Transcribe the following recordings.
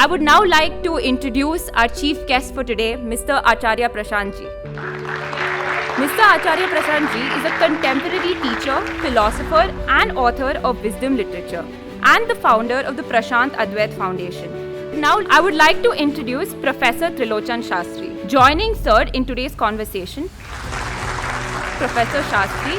I would now like to introduce our chief guest for today, Mr. Acharya Prashant ji. Mr. Acharya Prashant ji is a contemporary teacher, philosopher and author of wisdom literature and the founder of the Prashant Advaita Foundation. Now I would like to introduce Professor Trilochan Sastry. Joining third in today's conversation, Professor Sastry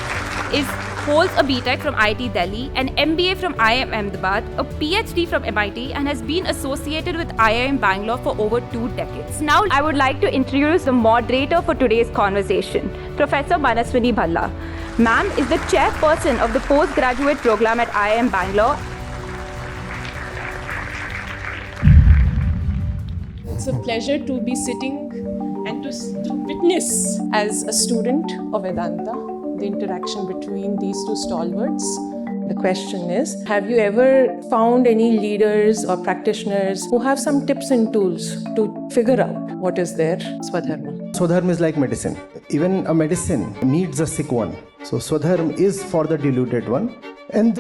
holds a BTech from IIT Delhi, an MBA from IIM Ahmedabad, a PhD from MIT, and has been associated with IIM Bangalore for over 2 decades. Now, I would like to introduce the moderator for today's conversation, Professor Manaswini Bhalla. Ma'am is the chairperson of the postgraduate program at IIM Bangalore. It's a pleasure to be sitting and to witness as a student of Vedanta the interaction between these two stalwarts. The question is, have you ever found any leaders or practitioners who have some tips and tools to figure out what is their Swadharma? Swadharma is like medicine. Even a medicine needs a sick one. So Swadharma is for the deluded one. And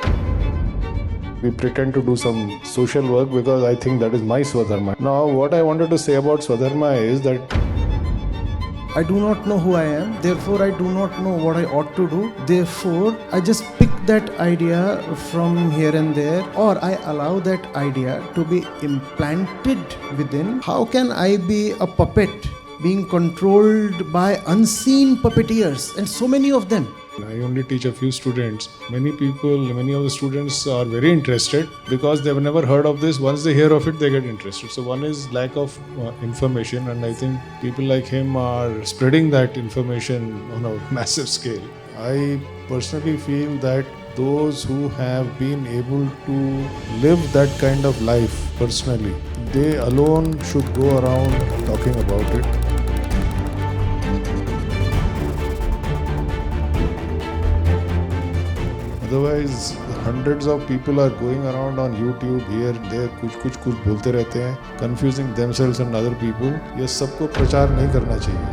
we pretend to do some social work because I think that is my Swadharma. Now, what I wanted to say about Swadharma is that I do not know who I am, therefore I do not know what I ought to do. Therefore, I just pick that idea from here and there, or I allow that idea to be implanted within. How can I be a puppet being controlled by unseen puppeteers, and so many of them? I only teach a few students. Many of the students are very interested because they've never heard of this. Once they hear of it, they get interested. So one is lack of information, and I think people like him are spreading that information on a massive scale. I personally feel that those who have been able to live that kind of life personally, they alone should go around talking about it. Otherwise, hundreds of people are going around on YouTube here and there, कुछ बोलते रहते हैं, confusing themselves and other people. ये सबको प्रचार नहीं करना चाहिए.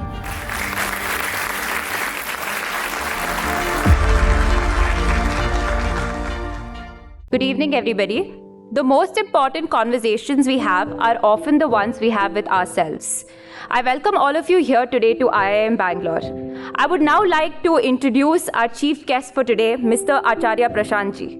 Good evening, everybody. The most important conversations we have are often the ones we have with ourselves. I welcome all of you here today to IIM Bangalore. I would now like to introduce our chief guest for today, Mr. Acharya Prashant ji.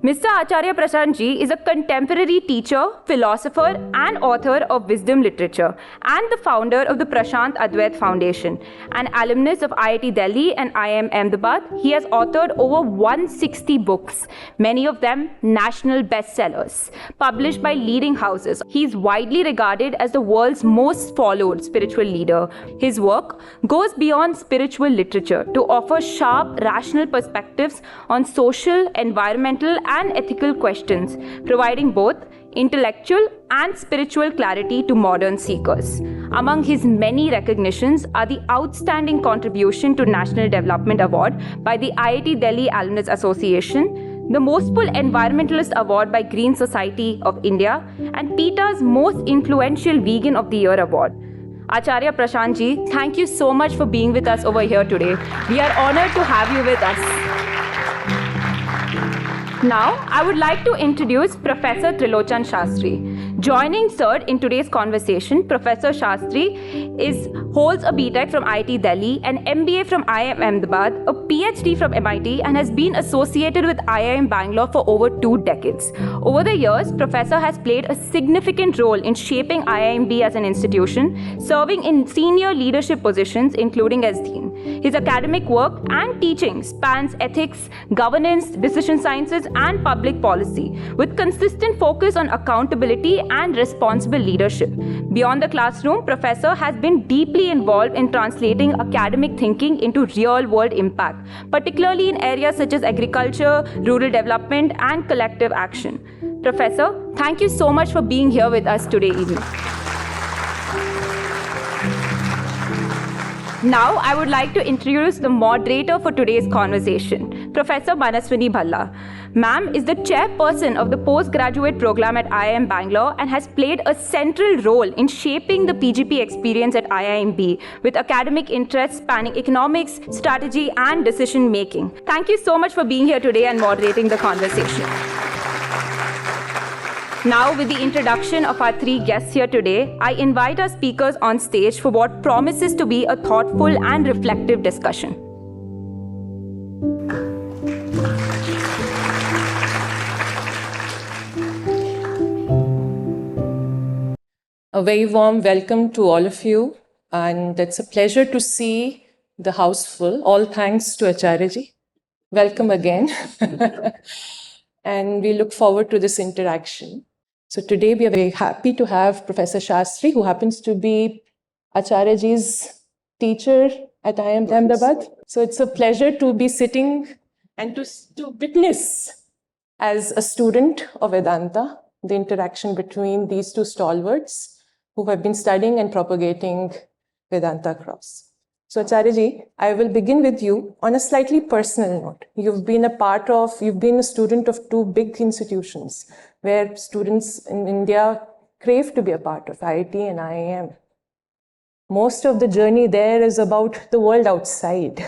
Mr. Acharya Prashant ji is a contemporary teacher, philosopher and author of wisdom literature and the founder of the Prashant Advaita Foundation. An alumnus of IIT Delhi and IIM Ahmedabad, he has authored over 160 books, many of them national bestsellers, published by leading houses. He is widely regarded as the world's most followed spiritual leader. His work goes beyond spiritual literature to offer sharp, rational perspectives on social, environmental and ethical questions, providing both intellectual and spiritual clarity to modern seekers. Among his many recognitions are the Outstanding Contribution to National Development Award by the IIT Delhi Alumnus Association, the Mostful Environmentalist Award by Green Society of India, and PETA's Most Influential Vegan of the Year Award. Acharya Prashant ji, thank you so much for being with us over here today. We are honored to have you with us. Now, I would like to introduce Professor Trilochan Sastry. Joining third in today's conversation, Professor Sastry holds a BTech from IIT Delhi, an MBA from IIM Ahmedabad, a PhD from MIT, and has been associated with IIM Bangalore for over 2 decades. Over the years, Professor has played a significant role in shaping IIMB as an institution, serving in senior leadership positions, including as Dean. His academic work and teaching spans ethics, governance, decision sciences, and public policy, with consistent focus on accountability and responsible leadership. Beyond the classroom, Professor has been deeply involved in translating academic thinking into real-world impact, particularly in areas such as agriculture, rural development, and collective action. Professor, thank you so much for being here with us today evening. Now, I would like to introduce the moderator for today's conversation, Professor Manaswini Bhalla. Ma'am is the chairperson of the postgraduate program at IIM Bangalore and has played a central role in shaping the PGP experience at IIMB with academic interests spanning economics, strategy, and decision making. Thank you so much for being here today and moderating the conversation. Now, with the introduction of our three guests here today, I invite our speakers on stage for what promises to be a thoughtful and reflective discussion. A very warm welcome to all of you, and it's a pleasure to see the house full. All thanks to Acharya ji. Welcome again. And we look forward to this interaction. So today we are very happy to have Professor Shastry, who happens to be Acharya ji's teacher at IIM Ahmedabad. So it's a pleasure to be sitting and to witness as a student of Vedanta the interaction between these two stalwarts who have been studying and propagating Vedanta across. So Acharya ji, I will begin with you on a slightly personal note. You've been a student of two big institutions where students in India crave to be a part of, IIT and IIM. Most of the journey there is about the world outside,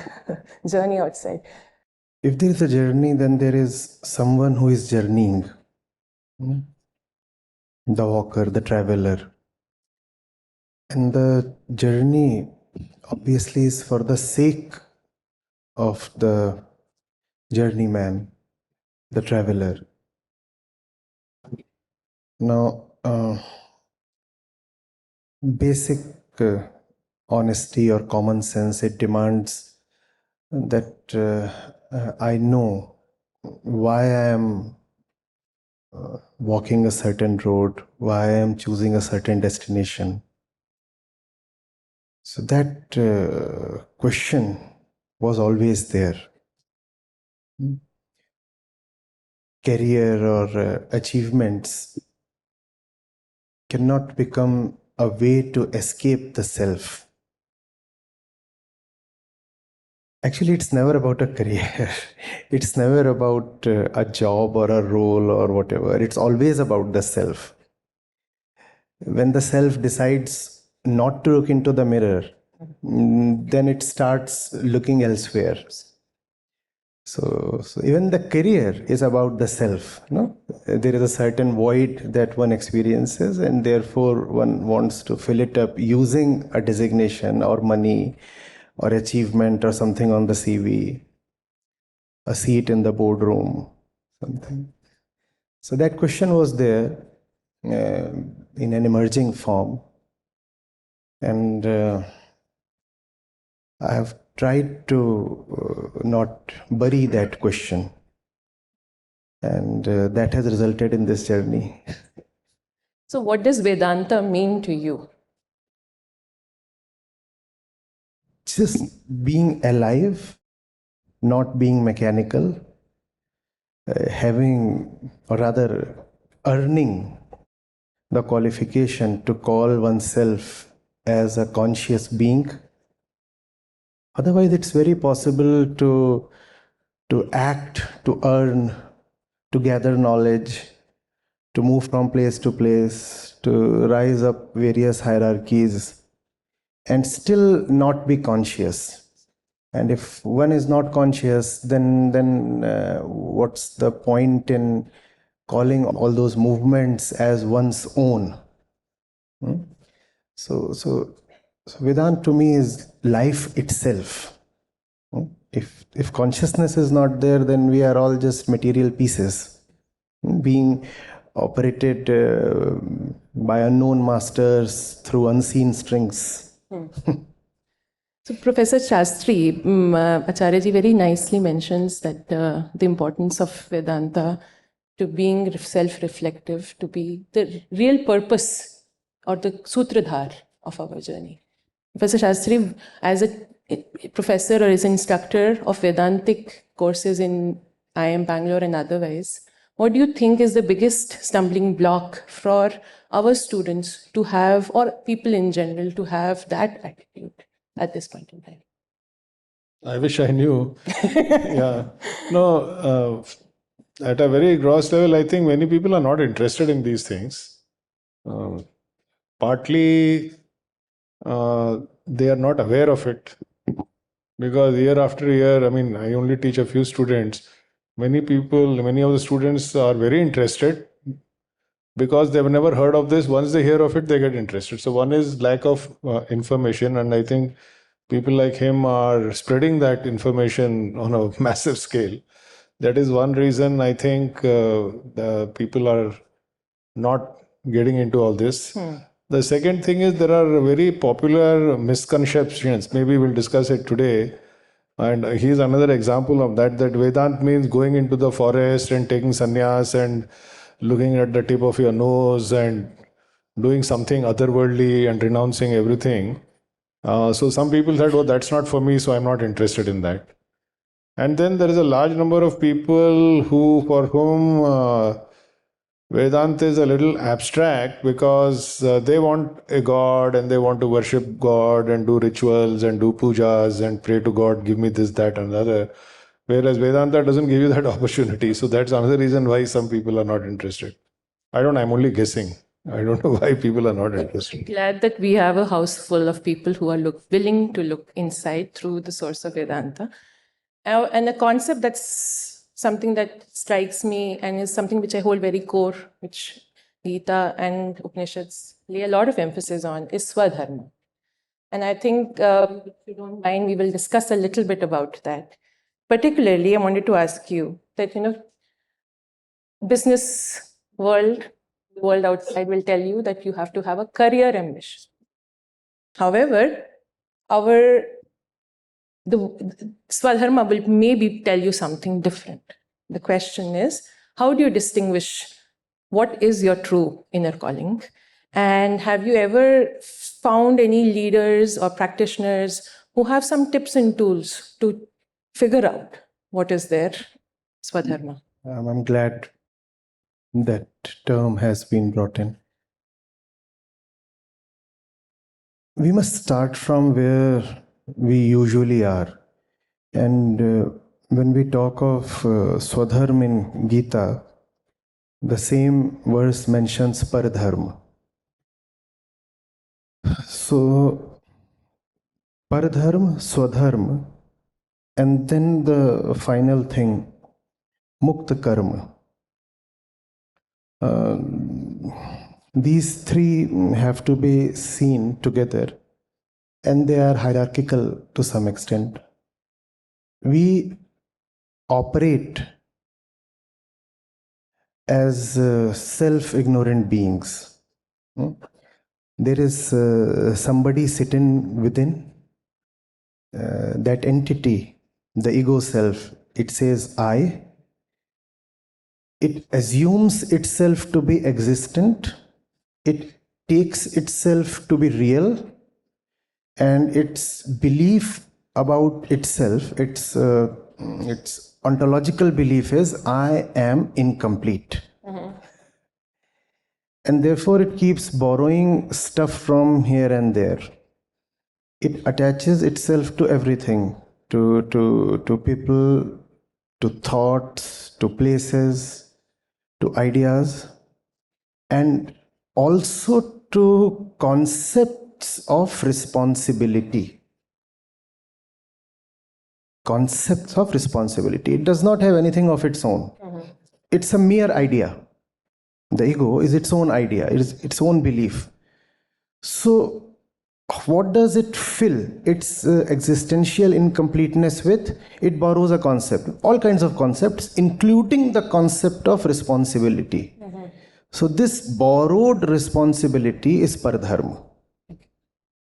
journey outside. If there is a journey, then there is someone who is journeying. The walker, the traveler. And the journey obviously is for the sake of the journeyman, the traveler. Now, basic honesty or common sense, it demands that I know why I am walking a certain road, why I am choosing a certain destination. So that question was always there. Career or achievements cannot become a way to escape the self. Actually, it's never about a career. It's never about a job or a role or whatever. It's always about the self. When the self decides not to look into the mirror, then it starts looking elsewhere. So even the career is about the self. No? There is a certain void that one experiences, and therefore one wants to fill it up using a designation or money or achievement or something on the CV, a seat in the boardroom, something. So that question was there in an emerging form. And I have tried to not bury that question. And that has resulted in this journey. So what does Vedanta mean to you? Just being alive, not being mechanical, having, or rather earning the qualification to call oneself as a conscious being. Otherwise, it's very possible to act, to earn, to gather knowledge, to move from place to place, to rise up various hierarchies, and still not be conscious. And if one is not conscious, then what's the point in calling all those movements as one's own? So Vedanta to me is life itself. If consciousness is not there, then we are all just material pieces being operated by unknown masters through unseen strings. So Professor Shastri, Acharya ji very nicely mentions that the importance of Vedanta to being self-reflective, to be the real purpose or the sutradhar of our journey. Professor Shastri, as a professor or as an instructor of Vedantic courses in IIM Bangalore and otherwise, what do you think is the biggest stumbling block for our students to have, or people in general, to have that attitude at this point in time? I wish I knew. Yeah. No, at a very gross level, I think many people are not interested in these things. Partly, they are not aware of it. Because year after year, I mean, I only teach a few students. Many of the students are very interested, because they've never heard of this. Once they hear of it, they get interested. So one is lack of information, and I think people like him are spreading that information on a massive scale. That is one reason I think the people are not getting into all this. The second thing is there are very popular misconceptions. Maybe we'll discuss it today. And he's another example of that, that Vedant means going into the forest and taking sannyas and looking at the tip of your nose and doing something otherworldly and renouncing everything. So some people said, oh, that's not for me, so I'm not interested in that. And then there is a large number of people for whom Vedanta is a little abstract, because they want a God and they want to worship God and do rituals and do pujas and pray to God, give me this, that and the other. Whereas Vedanta doesn't give you that opportunity. So that's another reason why some people are not interested. I'm only guessing. I don't know why people are not interested. I'm glad that we have a house full of people who are willing to look inside through the source of Vedanta. And a concept that's something that strikes me and is something which I hold very core, which Gita and Upanishads lay a lot of emphasis on, is Swadharma. And I think, if you don't mind, we will discuss a little bit about that. Particularly, I wanted to ask you that, business world, the world outside will tell you that you have to have a career ambition. However, the Swadharma will maybe tell you something different. The question is, how do you distinguish what is your true inner calling? And have you ever found any leaders or practitioners who have some tips and tools to figure out what is their Swadharma? I'm glad that term has been brought in. We must start from where we usually are. And when we talk of Swadharma in Gita, the same verse mentions Paradharma. So, Paradharma, Swadharma, and then the final thing, Mukta Karma. These three have to be seen together, and they are hierarchical to some extent. We operate as self-ignorant beings. There is somebody sitting within, that entity, the ego self. It says I. It assumes itself to be existent. It takes itself to be real. And its belief about itself, its ontological belief is, I am incomplete. And therefore it keeps borrowing stuff from here and there. It attaches itself to everything, to people, to thoughts, to places, to ideas, and also to concepts of responsibility. Concepts of responsibility. It does not have anything of its own. It's a mere idea. The ego is its own idea, it is its own belief. So, what does it fill its existential incompleteness with? It borrows a concept, all kinds of concepts, including the concept of responsibility. So, this borrowed responsibility is Paradharma.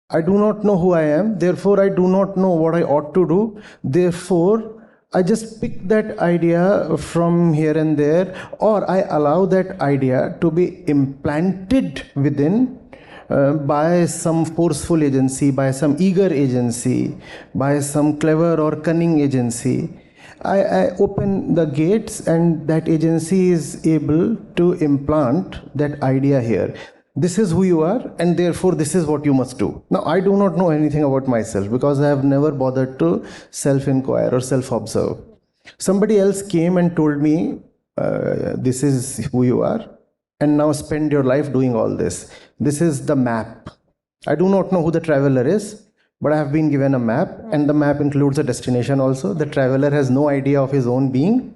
I do not know who I am, therefore I do not know what I ought to do, therefore I just pick that idea from here and there, or I allow that idea to be implanted within by some forceful agency, by some eager agency, by some clever or cunning agency. I open the gates and that agency is able to implant that idea here. This is who you are, and therefore this is what you must do. Now, I do not know anything about myself because I have never bothered to self-inquire or self-observe. Somebody else came and told me, this is who you are, and now spend your life doing all this. This is the map. I do not know who the traveler is, but I have been given a map, and the map includes a destination also. The traveler has no idea of his own being,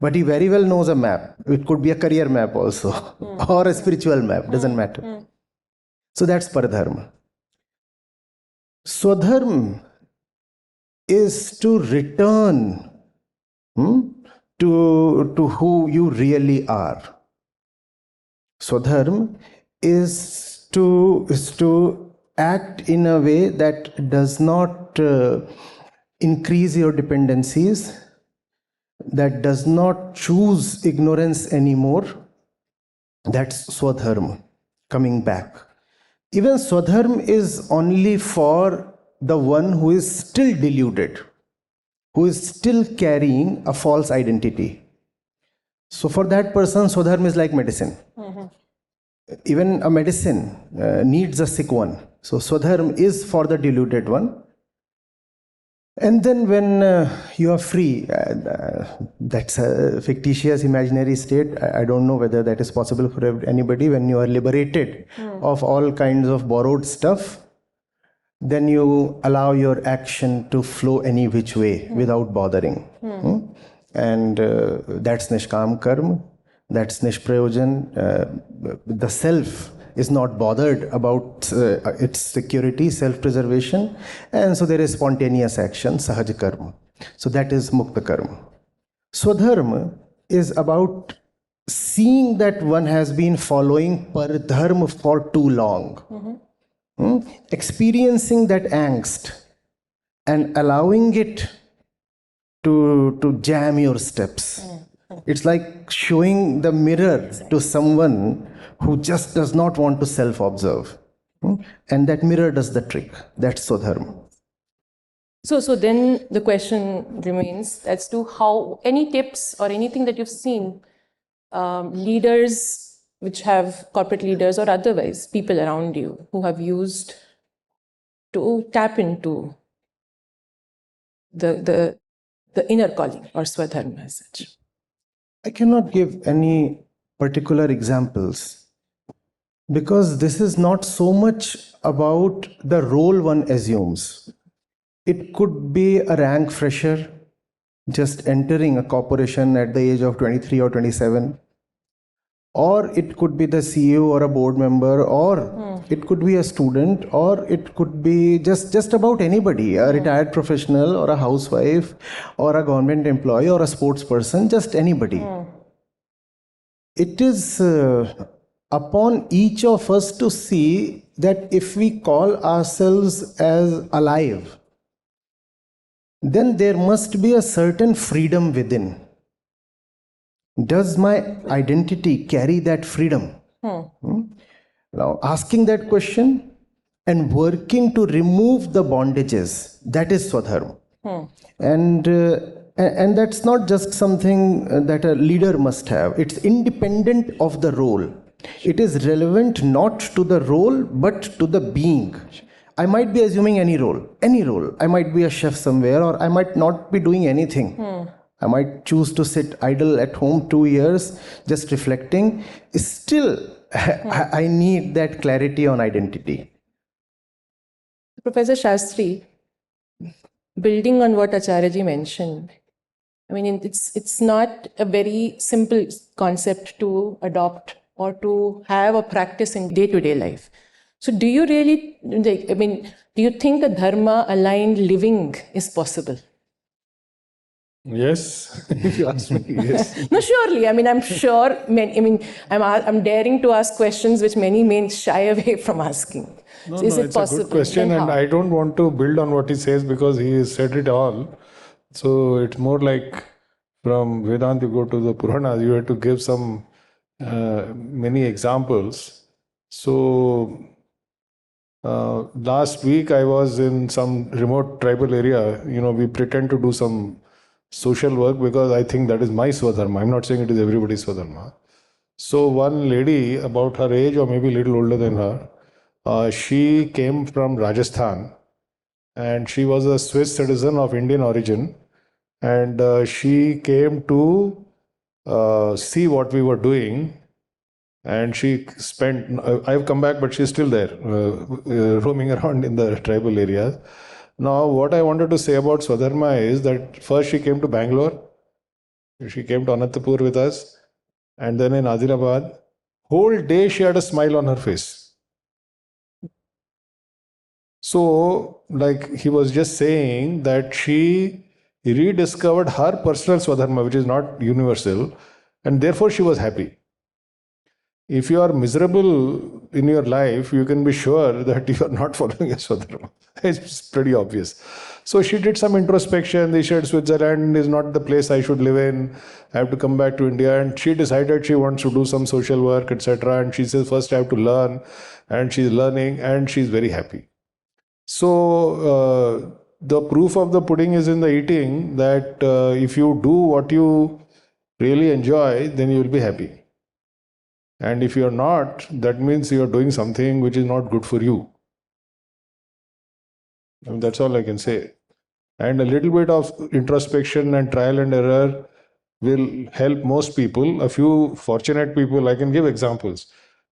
But he very well knows a map. It could be a career map also, or a spiritual map, doesn't matter. So that's paradharma. Swadharma is to return to who you really are. Swadharma is to act in a way that does not increase your dependencies, that does not choose ignorance anymore. That's Swadharma, coming back. Even Swadharma is only for the one who is still deluded, who is still carrying a false identity. So for that person, Swadharma is like medicine. Even a medicine needs a sick one. So Swadharma is for the deluded one. And then when you are free, that's a fictitious imaginary state. I don't know whether that is possible for anybody. When you are liberated of all kinds of borrowed stuff, then you allow your action to flow any which way without bothering. And that's Nishkam Karma, that's Nishprayojan. The self is not bothered about its security, self-preservation, and so there is spontaneous action, Sahaj Karma. So that is Mukta Karma. Swadharma is about seeing that one has been following Paradharma for too long. Experiencing that angst and allowing it to jam your steps. It's like showing the mirror to someone who just does not want to self-observe. And that mirror does the trick. That's Swadharma. So then the question remains as to how, any tips or anything that you've seen, leaders which have, corporate leaders or otherwise, people around you who have used to tap into the inner calling or Swadharma as such. I cannot give any particular examples because this is not so much about the role one assumes. It could be a rank fresher just entering a corporation at the age of 23 or 27. Or it could be the CEO or a board member, or it could be a student, or it could be just about anybody, a retired professional or a housewife or a government employee or a sports person, just anybody. It is upon each of us to see that if we call ourselves as alive, then there must be a certain freedom within. Does my identity carry that freedom? Now, asking that question and working to remove the bondages, that is Swadharma. And that's not just something that a leader must have. It's independent of the role. It is relevant not to the role, but to the being. I might be assuming any role. I might be a chef somewhere, or I might not be doing anything. I might choose to sit idle at home 2 years, just reflecting. Still, I need that clarity on identity. Professor Sastry, building on what Acharya mentioned, I mean, it's not a very simple concept to adopt or to have a practice in day-to-day life. So do you really, do you think a dharma-aligned living is possible? Yes, if you ask me, yes. No, surely. I mean, I'm sure. I'm daring to ask questions which many may shy away from asking. No, so is it it's possible? a good question, and I don't want to build on what he says because he has said it all. So it's more like from Vedanta, you go to the Puranas, you have to give some many examples. So last week I was in some remote tribal area. We pretend to do some social work because I think that is my Swadharma. I'm not saying it is everybody's Swadharma. So one lady about her age or maybe a little older than her, she came from Rajasthan and she was a Swiss citizen of Indian origin, and she came to see what we were doing, and she spent, I've come back but she's still there, roaming around in the tribal areas. Now, what I wanted to say about Swadharma is that first she came to Bangalore She came to Anantapur with us, and then in Adilabad. Whole day she had a smile on her face. So, like he was just saying that she rediscovered her personal Swadharma, which is not universal, and therefore she was happy. If you are miserable in your life, you can be sure that you are not following a Swadharma. It's pretty obvious. So she did some introspection. They said Switzerland is not the place I should live in. I have to come back to India. And she decided she wants to do some social work, etc. And she says, first I have to learn. And she's learning and she's very happy. So the proof of the pudding is in the eating, that if you do what you really enjoy, then you will be happy. And if you are not, that means you are doing something which is not good for you. And that's all I can say. And a little bit of introspection and trial and error will help most people. A few fortunate people, I can give examples.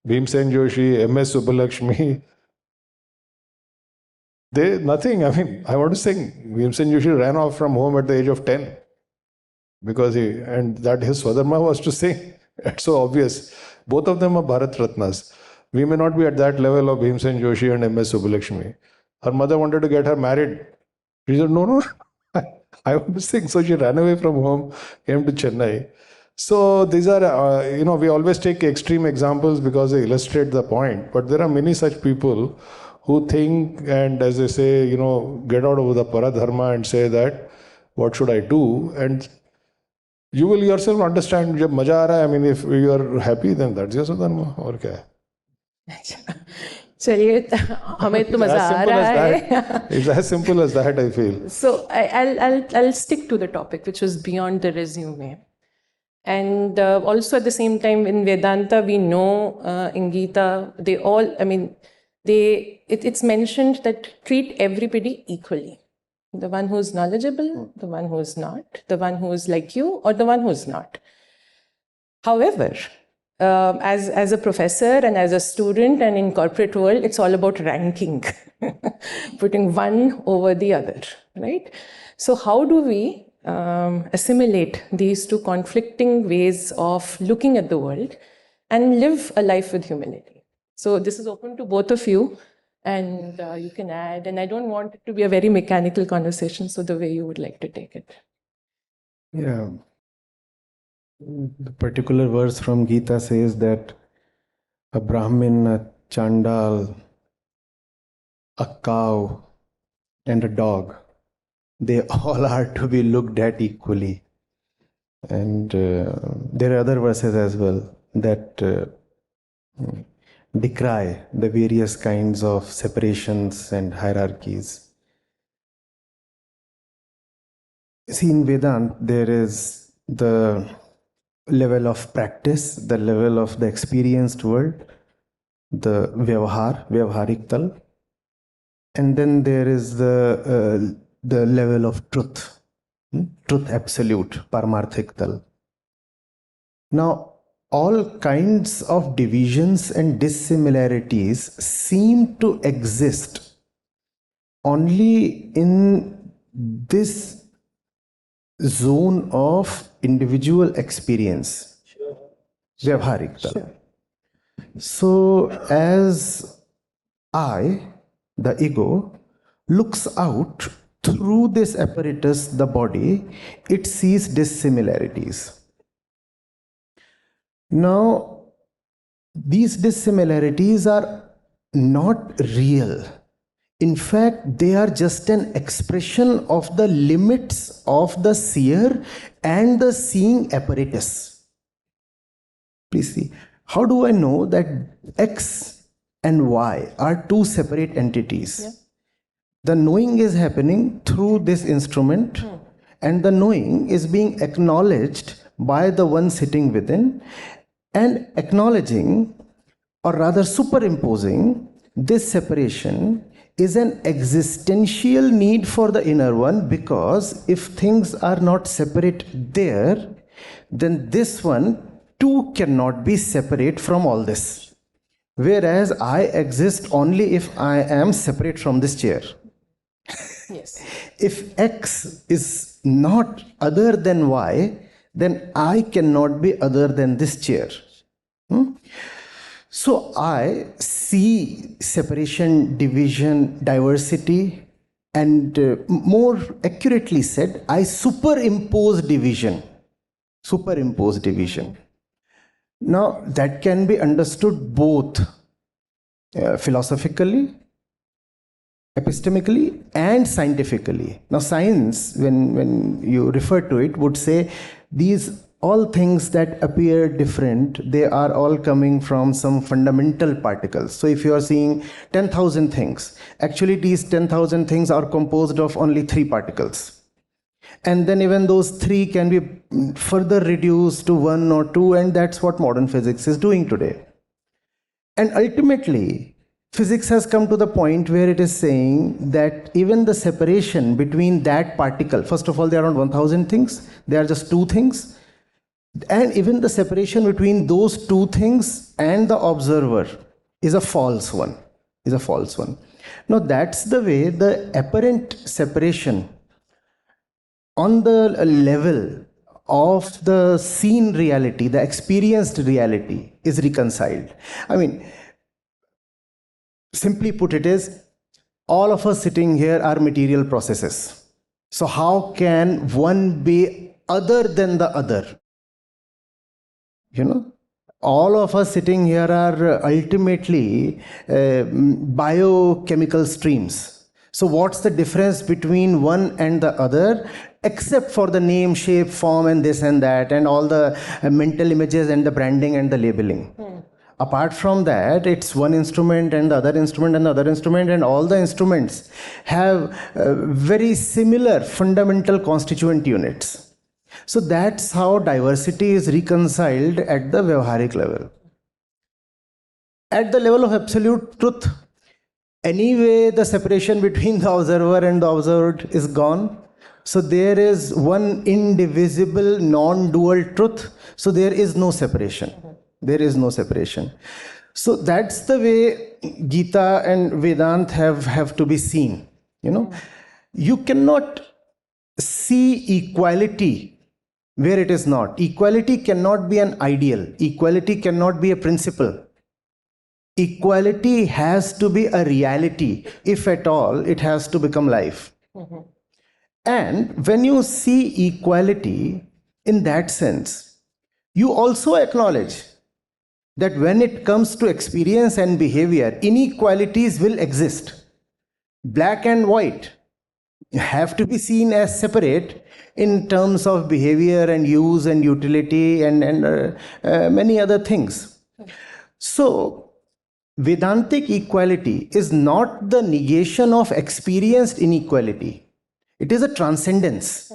Bhimsen Joshi, MS Subbulakshmi. They, nothing. I mean, I want to sing. Bhimsen Joshi ran off from home at the age of 10. Because and that his Swadharma was to sing. It's so obvious. Both of them are Bharat Ratnas. We may not be at that level of Bhimsen Joshi and MS Subbulakshmi. Her mother wanted to get her married. She said, no, I want to sing. So she ran away from home, came to Chennai. So these are, we always take extreme examples because they illustrate the point. But there are many such people who think and, as they say, get out of the paradharma and say that, what should I do? And you will yourself understand, jab maja aa raha hai, I mean, if you are happy, then that's your Swadharma. Aur kya hai? चलिए हमें तो मजा आ रहा है. It's as simple as that, I feel. So I'll stick to the topic, which was beyond the resume. And also at the same time in Vedanta, we know in Gita, it's mentioned that treat everybody equally. The one who's knowledgeable, the one who's not, the one who's like you, or the one who's not. However, as a professor and as a student and in corporate world, it's all about ranking, putting one over the other, right? So how do we assimilate these two conflicting ways of looking at the world and live a life with humility? So this is open to both of you, and you can add, and I don't want it to be a very mechanical conversation, so the way you would like to take it. Yeah. The particular verse from Gita says that a Brahmin, a Chandal, a cow, and a dog, they all are to be looked at equally. And there are other verses as well that decry the various kinds of separations and hierarchies. See, in Vedanta, there is the level of practice, the level of the experienced world, the vyavharik tal, and then there is the level of truth, truth absolute, paramarthik tal. Now, all kinds of divisions and dissimilarities seem to exist only in this zone of individual experience, vyavharik tal. Sure. So as I, the ego, looks out through this apparatus, the body, it sees dissimilarities. Now, these dissimilarities are not real. In fact, they are just an expression of the limits of the seer and the seeing apparatus. Please see, how do I know that X and Y are two separate entities? Yeah. The knowing is happening through this instrument, and the knowing is being acknowledged by the one sitting within, and acknowledging, or rather superimposing, this separation is an existential need for the inner one, because if things are not separate there, then this one too cannot be separate from all this. Whereas I exist only if I am separate from this chair. Yes. If X is not other than Y, then I cannot be other than this chair. So I see separation, division, diversity, and more accurately said, I superimpose division. Superimpose division. Now, that can be understood both philosophically, epistemically, and scientifically. Now, science, when you refer to it, would say these all things that appear different, they are all coming from some fundamental particles. So if you are seeing 10,000 things, actually these 10,000 things are composed of only 3 particles. And then even those 3 can be further reduced to 1 or 2, and that's what modern physics is doing today. And ultimately, physics has come to the point where it is saying that even the separation between that particle, first of all, there are around 1,000 things, there are just 2 things, and even the separation between those 2 things and the observer is a false one. Now that's the way the apparent separation on the level of the seen reality, the experienced reality, is reconciled. I mean, simply put it is, all of us sitting here are material processes. So how can one be other than the other? All of us sitting here are ultimately biochemical streams. So what's the difference between one and the other, except for the name, shape, form, and this and that, and all the mental images and the branding and the labeling? Apart from that, it's one instrument and the other instrument and the other instrument, and all the instruments have very similar fundamental constituent units. So that's how diversity is reconciled at the Vyavharik level. At the level of absolute truth, anyway, the separation between the observer and the observed is gone. So there is one indivisible, non-dual truth. So there is no separation. So that's the way Gita and Vedanta have to be seen. You cannot see equality where it is not. Equality cannot be an ideal. Equality cannot be a principle. Equality has to be a reality. If at all, it has to become life. And when you see equality in that sense, you also acknowledge that when it comes to experience and behavior, inequalities will exist. Black and white have to be seen as separate in terms of behavior and use and utility and many other things. So, Vedantic equality is not the negation of experienced inequality. It is a transcendence.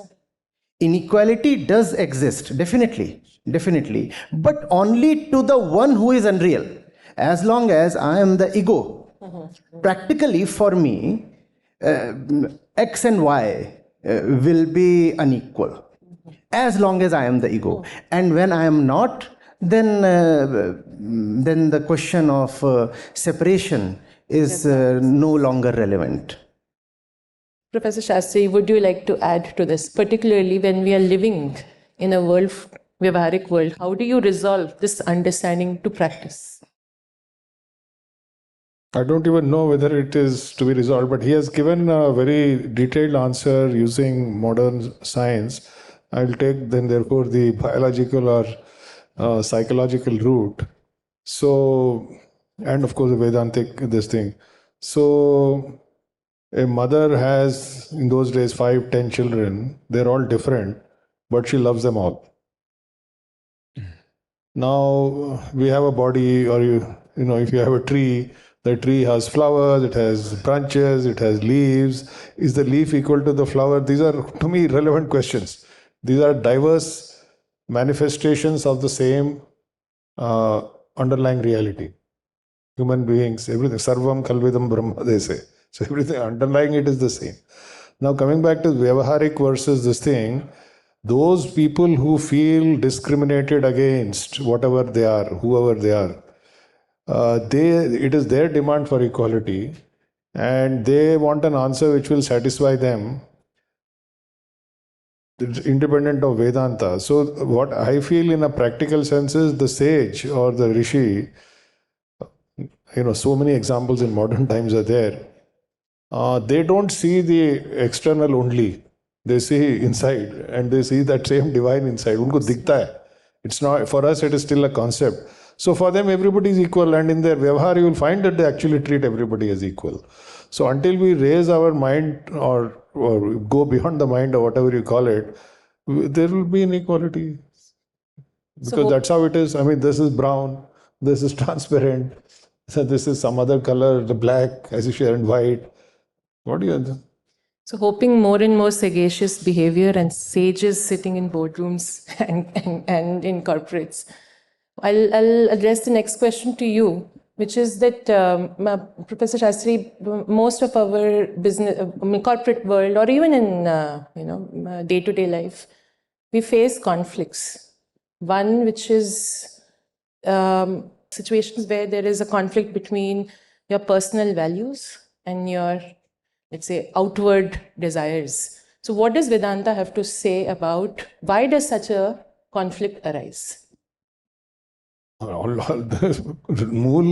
Inequality does exist, definitely, but only to the one who is unreal. As long as I am the ego, practically for me, X and Y will be unequal, as long as I am the ego. And when I am not, then the question of separation is no longer relevant. Professor Sastry, would you like to add to this, particularly when we are living in a world, Vyavharik world? How do you resolve this understanding to practice? I don't even know whether it is to be resolved, but he has given a very detailed answer using modern science. I'll take then therefore the biological or psychological route. So, and of course the Vedantic this thing. So a mother has in those days 5, 10 children. They're all different, but she loves them all. Now we have a body, or if you have a tree, the tree has flowers, it has branches, it has leaves. Is the leaf equal to the flower? These are, to me, relevant questions. These are diverse manifestations of the same underlying reality. Human beings, everything. Sarvam kalvidam brahma, they say. So everything underlying it is the same. Now coming back to Vyavharik versus this thing, those people who feel discriminated against, whatever they are, whoever they are, it is their demand for equality, and they want an answer which will satisfy them. It's independent of Vedanta. So what I feel in a practical sense is the sage or the rishi, so many examples in modern times are there. They don't see the external only. They see inside, and they see that same divine inside. Unko dikhta hai. It's not, for us it is still a concept. So for them everybody is equal, and in their vyavhar you will find that they actually treat everybody as equal. So until we raise our mind or go beyond the mind or whatever you call it, there will be inequality. Because that's how it is. I mean, this is brown, this is transparent, so this is some other color, the black, as you share, and white. What do you think? So hoping more and more sagacious behavior and sages sitting in boardrooms and in corporates. I'll address the next question to you, which is that, Professor Sastry, most of our business, corporate world, or even in day-to-day life, we face conflicts. One which is situations where there is a conflict between your personal values and your, let's say, outward desires. So what does Vedanta have to say about why does such a conflict arise? The mool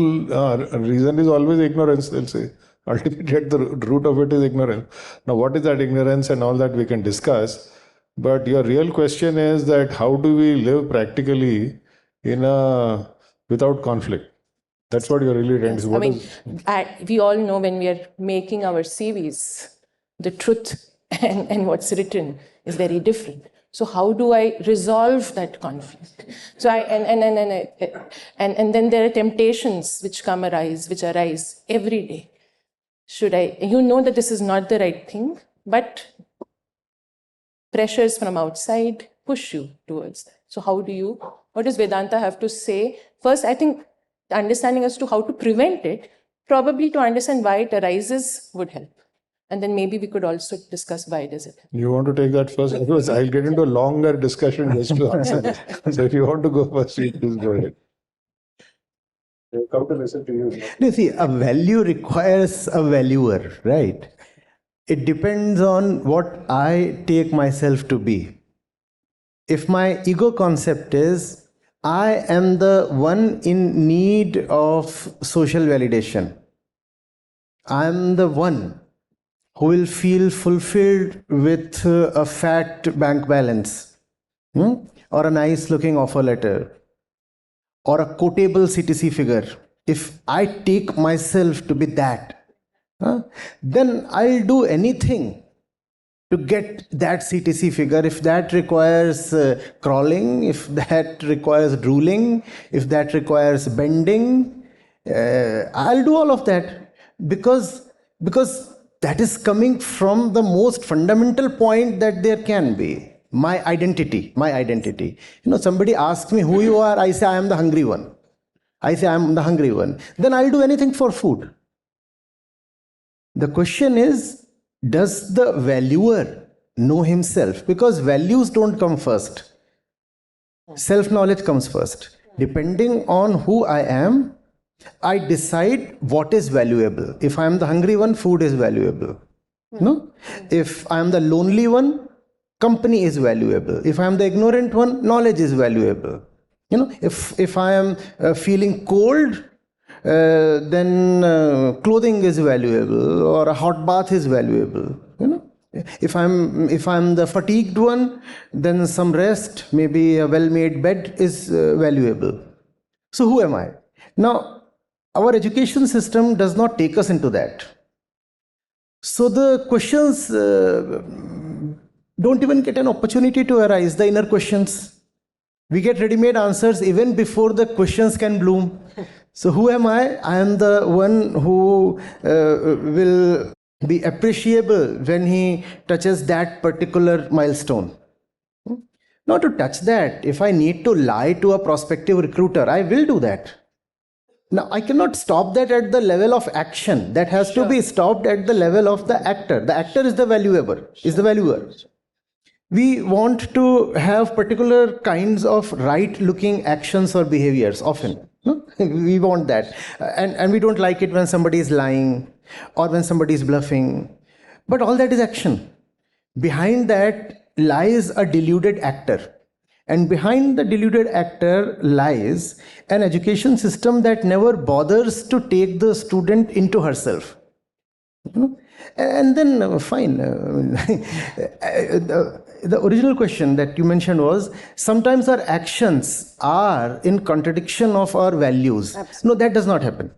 reason is always ignorance, they'll say. Ultimately, at the root of it is ignorance. Now, what is that ignorance and all that we can discuss. But your real question is that how do we live practically without conflict? That's what you're really trying to say. We all know when we are making our CVs, the truth and what's written is very different. So how do I resolve that conflict? So and then there are temptations which arise every day. You know that this is not the right thing, but pressures from outside push you towards that. So what does Vedanta have to say? First, I think the understanding as to how to prevent it, probably to understand why it arises would help. And then maybe we could also discuss why does it happen. You want to take that first? Otherwise, I'll get into a longer discussion just to answer this. So if you want to go first, please go ahead. I'll come to listen to you. You see, a value requires a valuer, right? It depends on what I take myself to be. If my ego concept is, I am the one in need of social validation. I am the one who will feel fulfilled with a fat bank balance, or a nice looking offer letter, or a quotable CTC figure. If I take myself to be that, then I'll do anything to get that CTC figure. If that requires crawling, if that requires drooling, if that requires bending, I'll do all of that because that is coming from the most fundamental point that there can be. My identity. Somebody asks me who you are, I say I am the hungry one. Then I'll do anything for food. The question is, does the valuer know himself? Because values don't come first. Self-knowledge comes first. Depending on who I am, I decide what is valuable. If I am the hungry one, food is valuable. No? If I am the lonely one, company is valuable. If I am the ignorant one, knowledge is valuable. If I am feeling cold, then clothing is valuable, or a hot bath is valuable. If I'm the fatigued one, then some rest, maybe a well-made bed is valuable. So who am I? Now, our education system does not take us into that. So the questions don't even get an opportunity to arise, the inner questions. We get ready-made answers even before the questions can bloom. So who am I? I am the one who will be appreciable when he touches that particular milestone. Not to touch that. If I need to lie to a prospective recruiter, I will do that. Now, I cannot stop that at the level of action. That has to be stopped at the level of the actor. The actor is the valuer. We want to have particular kinds of right-looking actions or behaviors often. No? We want that. And we don't like it when somebody is lying or when somebody is bluffing. But all that is action. Behind that lies a deluded actor. And behind the deluded actor lies an education system that never bothers to take the student into herself. And then, fine. The original question that you mentioned was, sometimes our actions are in contradiction of our values. Absolutely. No, that does not happen.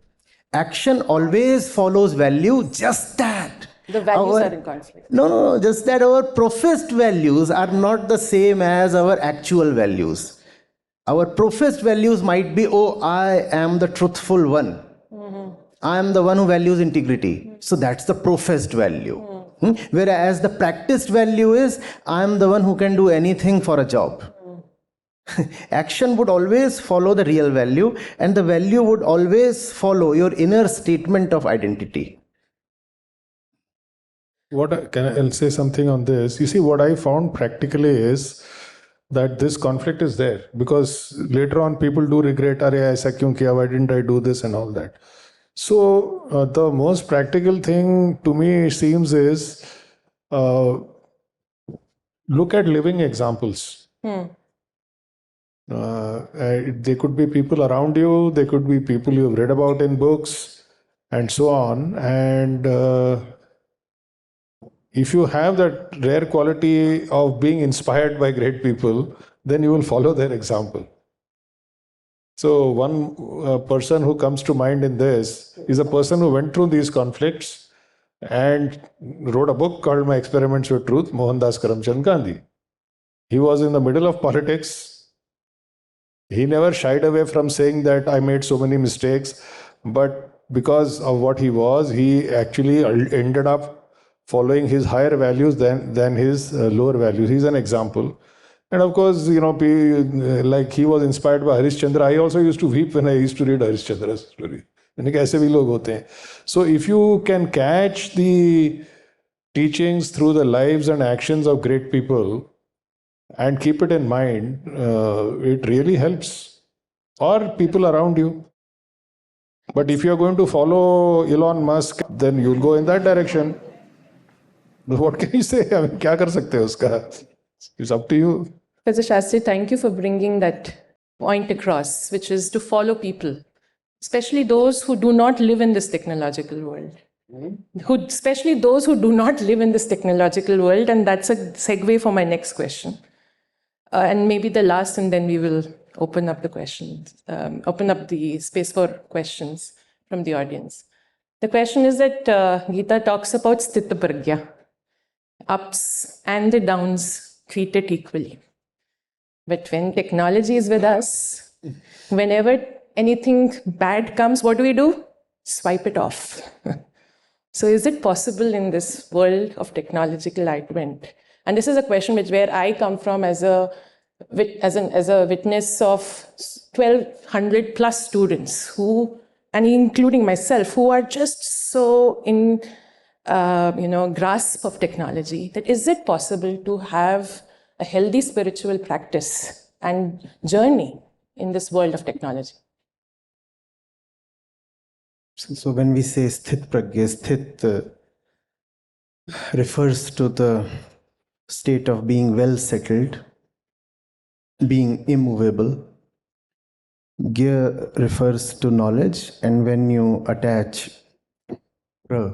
Action always follows value, just that. The values are in conflict. No, just that our professed values are not the same as our actual values. Our professed values might be, oh, I am the truthful one. I am the one who values integrity. So that's the professed value. Whereas the practiced value is, I am the one who can do anything for a job. Action would always follow the real value, and the value would always follow your inner statement of identity. I'll say something on this. You see, what I found practically is that this conflict is there, because later on people do regret, Arey, aisa kyun kiya? Why didn't I do this and all that? So the most practical thing to me seems is look at living examples. They could be people around you, they could be people you've read about in books, and so on. And if you have that rare quality of being inspired by great people, then you will follow their example. So one person who comes to mind in this is a person who went through these conflicts and wrote a book called My Experiments with Truth, Mohandas Karamchand Gandhi. He was in the middle of politics. He never shied away from saying that I made so many mistakes, but because of what he was, he actually ended up following his higher values than his lower values. He's an example. And of course, like he was inspired by Harishchandra. I also used to weep when I used to read Harishchandra's story. So if you can catch the teachings through the lives and actions of great people and keep it in mind, it really helps. Or people around you. But if you're going to follow Elon Musk, then you'll go in that direction. What can you say? I mean, kya kar sakte ho uska? It's up to you. Professor Sastry, thank you for bringing that point across, which is to follow people, especially those who do not live in this technological world. Especially those who do not live in this technological world, and that's a segue for my next question. And maybe the last, and then we will open up the questions, open up the space for questions from the audience. The question is that Gita talks about sthita pragya, ups and the downs treated equally. But when technology is with us, whenever anything bad comes, what do? Swipe it off. So is it possible in this world of technological advent? And this is a question where I come from as a witness of 1,200 plus students who, and including myself, who are just so in grasp of technology, that is it possible to have a healthy spiritual practice and journey in this world of technology? So when we say sthit pragya, sthit refers to the state of being well settled, being immovable. Gya refers to knowledge, and when you attach pra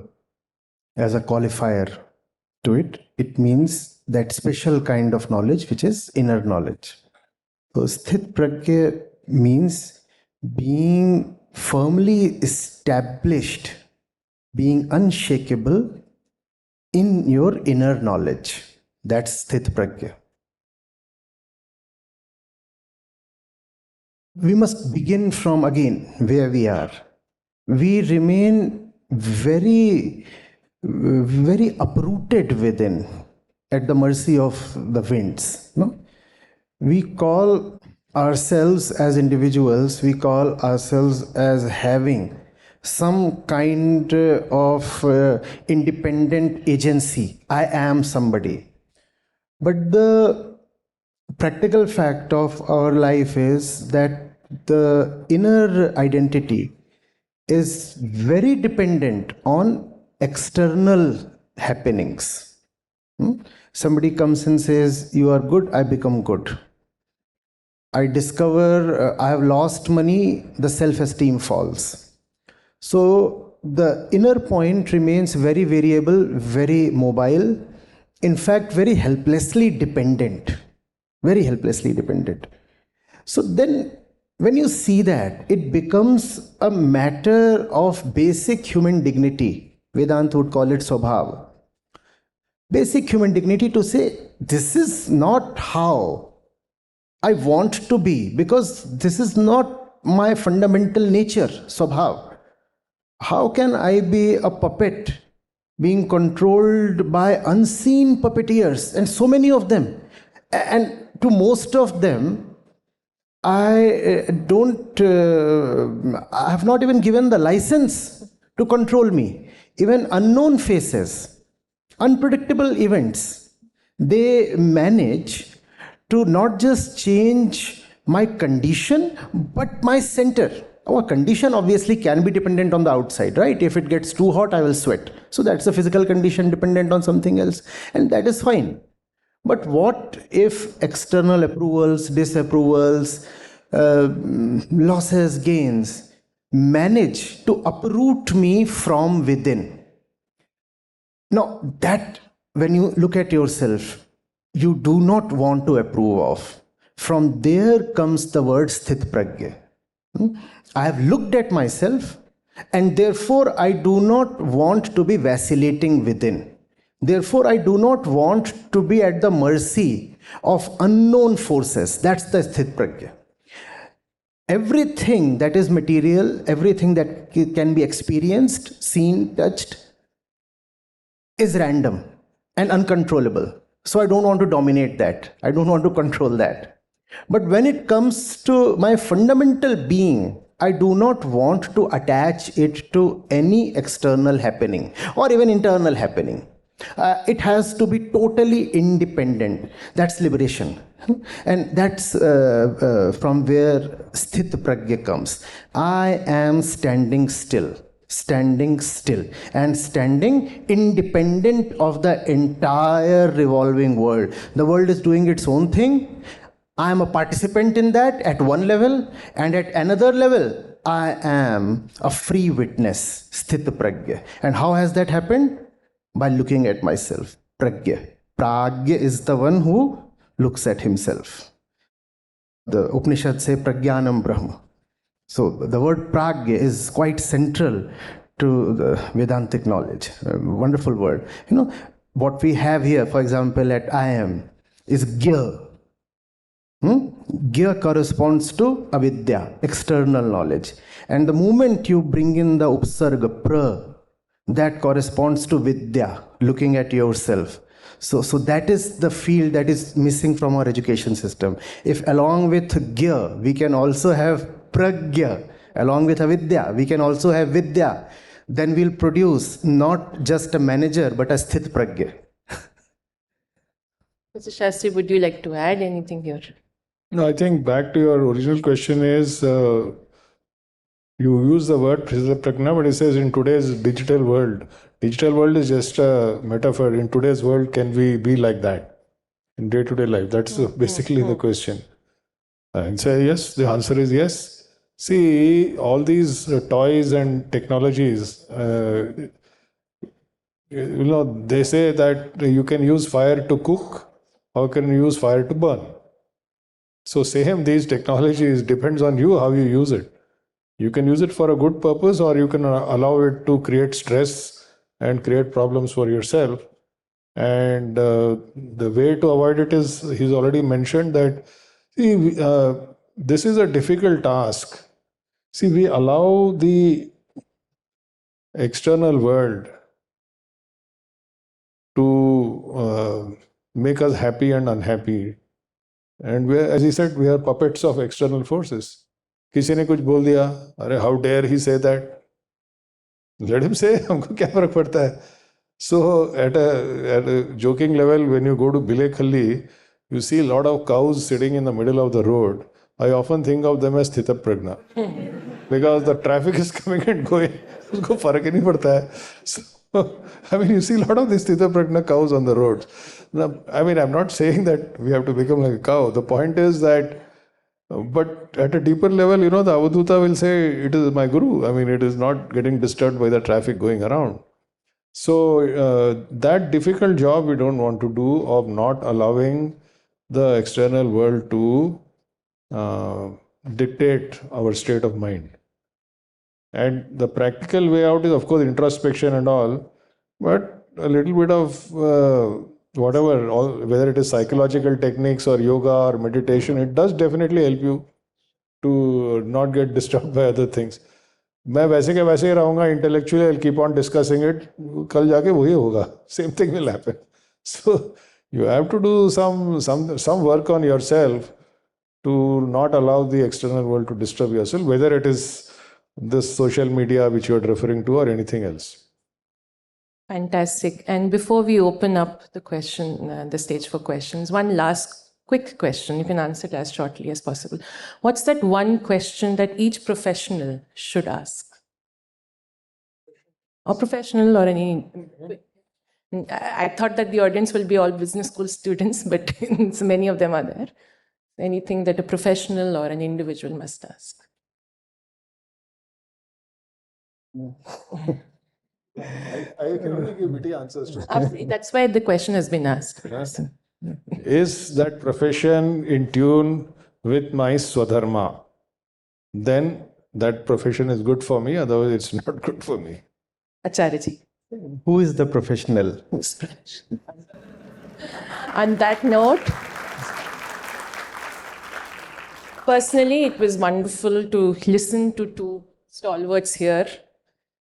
as a qualifier to it, it means that special kind of knowledge which is inner knowledge. So sthit pragya means being firmly established, being unshakable in your inner knowledge. That's sthit pragya. We must begin from again where we are. We remain very, very uprooted within, at the mercy of the winds. No? We call ourselves as individuals, we call ourselves as having some kind of independent agency. I am somebody. But the practical fact of our life is that the inner identity is very dependent on external happenings. Somebody comes and says, you are good, I become good. I discover I have lost money, the self-esteem falls. So the inner point remains very variable, very mobile, in fact, very helplessly dependent. Very helplessly dependent. So then, when you see that, it becomes a matter of basic human dignity. Vedanta would call it Swabhav. Basic human dignity to say, this is not how I want to be, because this is not my fundamental nature, Swabhav. How can I be a puppet being controlled by unseen puppeteers, and so many of them? And to most of them, I have not even given the license to control me. Even unknown faces, unpredictable events, they manage to not just change my condition, but my center. Our condition obviously can be dependent on the outside, right? If it gets too hot, I will sweat. So that's a physical condition dependent on something else, and that is fine. But what if external approvals, disapprovals, losses, gains manage to uproot me from within? Now, that when you look at yourself, you do not want to approve of. From there comes the word sthit pragya. I have looked at myself, and therefore I do not want to be vacillating within. Therefore, I do not want to be at the mercy of unknown forces. That's the sthit pragya. Everything that is material, everything that can be experienced, seen, touched, is random and uncontrollable. So I don't want to dominate that. I don't want to control that. But when it comes to my fundamental being, I do not want to attach it to any external happening or even internal happening. It has to be totally independent. That's liberation. And that's from where sthit pragya comes. I am standing still. Standing still and standing independent of the entire revolving world. The world is doing its own thing. I am a participant in that at one level, and at another level, I am a free witness, sthit pragya. And how has that happened? By looking at myself, pragya. Pragya is the one who looks at himself. The Upanishads say pragyanam brahma. So the word pragya is quite central to the Vedantic knowledge. A wonderful word. You know, what we have here, for example, at IIM is gya. Gya corresponds to avidya, external knowledge. And the moment you bring in the upsarga, pra, that corresponds to vidya, looking at yourself. So that is the field that is missing from our education system. If along with gya, we can also have pragya, along with avidya, we can also have vidya, then we'll produce not just a manager, but a sthit pragya. Mr. Shastri, would you like to add anything here? No, I think back to your original question is, you use the word prajna, but it says in today's digital world is just a metaphor. In today's world, can we be like that in day-to-day life? That's basically the question. And say yes, the answer is yes. See, all these toys and technologies, they say that you can use fire to cook, or can you use fire to burn? So same, these technologies depends on you how you use it. You can use it for a good purpose, or you can allow it to create stress and create problems for yourself. And the way to avoid it is, he's already mentioned that, see, this is a difficult task. See, we allow the external world to make us happy and unhappy. And we, as he said, we are puppets of external forces. किसी ने कुछ बोल दिया, अरे how dare he say that? Let him say, हमको क्या फर्क पड़ता है? So at a joking level, when you go to Bile Khalli, you see a lot of cows sitting in the middle of the road. I often think of them as sthita prajna, because the traffic is coming and going. उसको फर्क ही नहीं पड़ता है. I mean, you see a lot of these Sthita Prajna cows on the roads. Now, I mean, I'm not saying that we have to become like a cow. The point is that, but at a deeper level, the Avadhuta will say, it is my guru. I mean, it is not getting disturbed by the traffic going around. So, that difficult job we don't want to do of not allowing the external world to dictate our state of mind. And the practical way out is, of course, introspection and all, but a little bit of whatever, whether it is psychological techniques or yoga or meditation, it does definitely help you to not get disturbed by other things. मैं वैसे के वैसे ही रहूँगा intellectually, I'll keep on discussing it, कल जाके वही होगा, same thing will happen. So you have to do some work on yourself to not allow the external world to disturb yourself, whether it is this social media which you are referring to or anything else. Fantastic. And before we open up the stage for questions, one last quick question. You can answer it as shortly as possible. What's that one question that each professional should ask? Or professional or any... I thought that the audience will be all business school students, but so many of them are there. Anything that a professional or an individual must ask? I can only give witty answers to Absolutely. That's why the question has been asked. Is that profession in tune with my Swadharma? Then that profession is good for me, otherwise it's not good for me. Acharya-ji. Who is the professional? On that note, personally, it was wonderful to listen to two stalwarts here.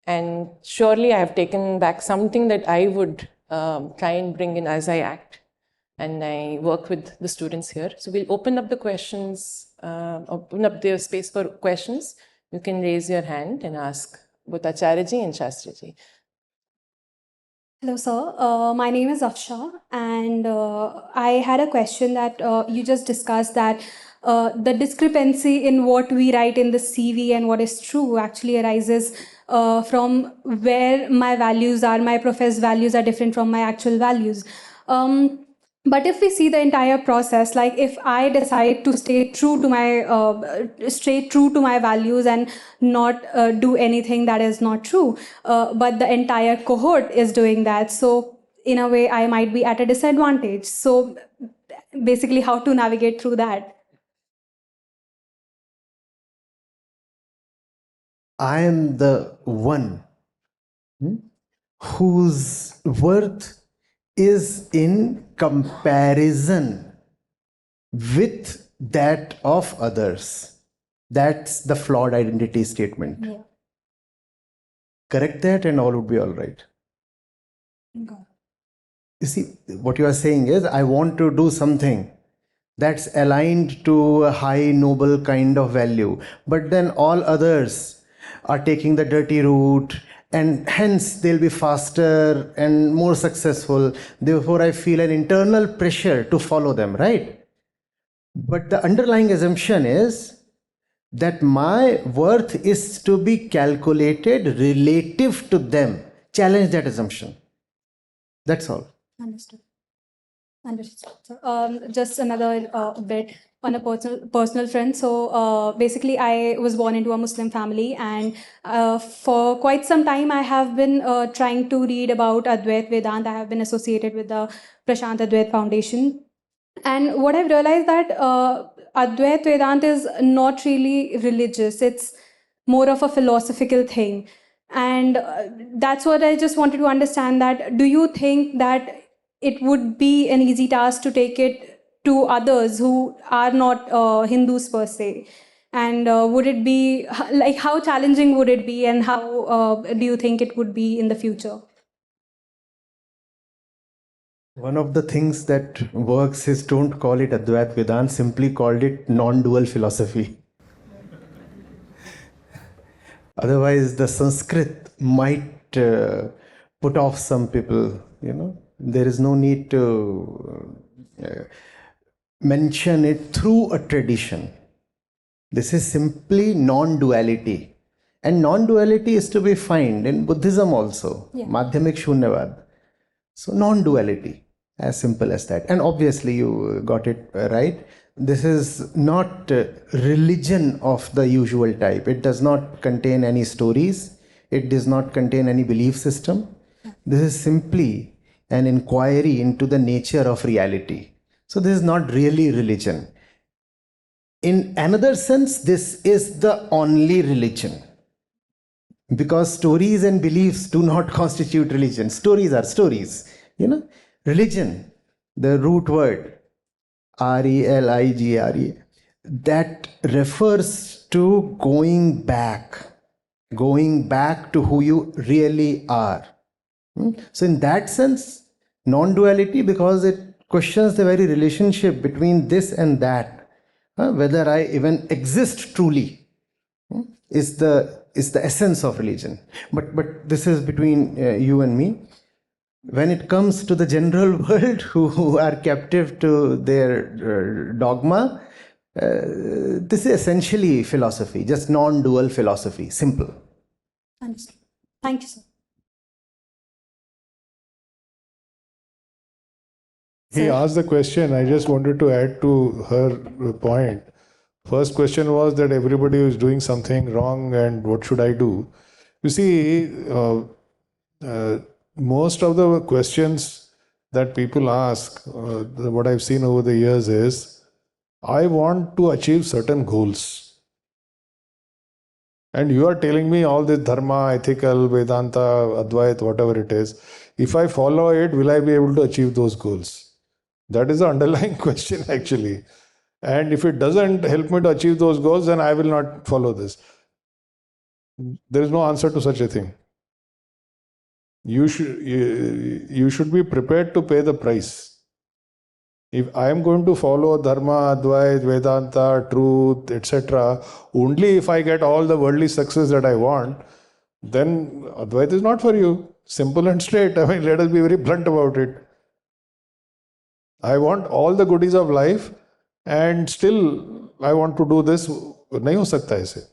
And surely I have taken back something that I would try and bring in as I act. And I work with the students here. So we'll open up the questions, open up the space for questions. You can raise your hand and ask both Acharya-ji and Shastri-ji. Hello, sir. My name is Afsha, and I had a question that you just discussed that the discrepancy in what we write in the CV and what is true actually arises from where my values are, my professed values are different from my actual values. But if we see the entire process, like if I decide to stay true to my values and not do anything that is not true, but the entire cohort is doing that, so in a way I might be at a disadvantage. So basically, how to navigate through that? I am the one whose worth is in comparison with that of others. That's the flawed identity statement. Yeah. Correct that and all would be all right. Okay. You see, what you are saying is, I want to do something that's aligned to a high, noble kind of value, but then all others are taking the dirty route, and hence they'll be faster and more successful. Therefore, I feel an internal pressure to follow them, right? But the underlying assumption is that my worth is to be calculated relative to them. Challenge that assumption. That's all. Understood. Just another bit on a personal front. So basically, I was born into a Muslim family, and for quite some time, I have been trying to read about Advaita Vedanta. I have been associated with the Prashant Advaita Foundation, and what I've realized that Advaita Vedanta is not really religious. It's more of a philosophical thing, and that's what I just wanted to understand. That do you think that it would be an easy task to take it to others who are not Hindus per se? And would it be, like, how challenging would it be, and how do you think it would be in the future? One of the things that works is, don't call it Advaita Vedanta, simply called it non-dual philosophy. Otherwise, the Sanskrit might put off some people, There is no need to mention it through a tradition. This is simply non-duality. And non-duality is to be found in Buddhism also, Madhyamik Shunyavad. So non-duality, as simple as that. And obviously you got it right. This is not religion of the usual type. It does not contain any stories. It does not contain any belief system. This is simply an inquiry into the nature of reality. So this is not really religion. In another sense, this is the only religion. Because stories and beliefs do not constitute religion. Stories are stories. Religion, the root word, R-E-L-I-G-R-E, that refers to going back to who you really are. So in that sense, non-duality, because it questions the very relationship between this and that, whether I even exist truly, is the essence of religion. But this is between you and me. When it comes to the general world who are captive to their dogma, this is essentially philosophy, just non-dual philosophy, simple. Understood. Thank you, sir. He asked the question, I just wanted to add to her point. First question was that everybody is doing something wrong and what should I do? You see, most of the questions that people ask, what I've seen over the years is, I want to achieve certain goals. And you are telling me all this dharma, ethical, Vedanta, Advaita, whatever it is. If I follow it, will I be able to achieve those goals? That is the underlying question actually. And if it doesn't help me to achieve those goals, then I will not follow this. There is no answer to such a thing. You should be prepared to pay the price. If I am going to follow Dharma, Advaita, Vedanta, truth, etc., only if I get all the worldly success that I want, then Advaita is not for you. Simple and straight. I mean, let us be very blunt about it. I want all the goodies of life and still I want to do this. नहीं हो सकता ऐसे.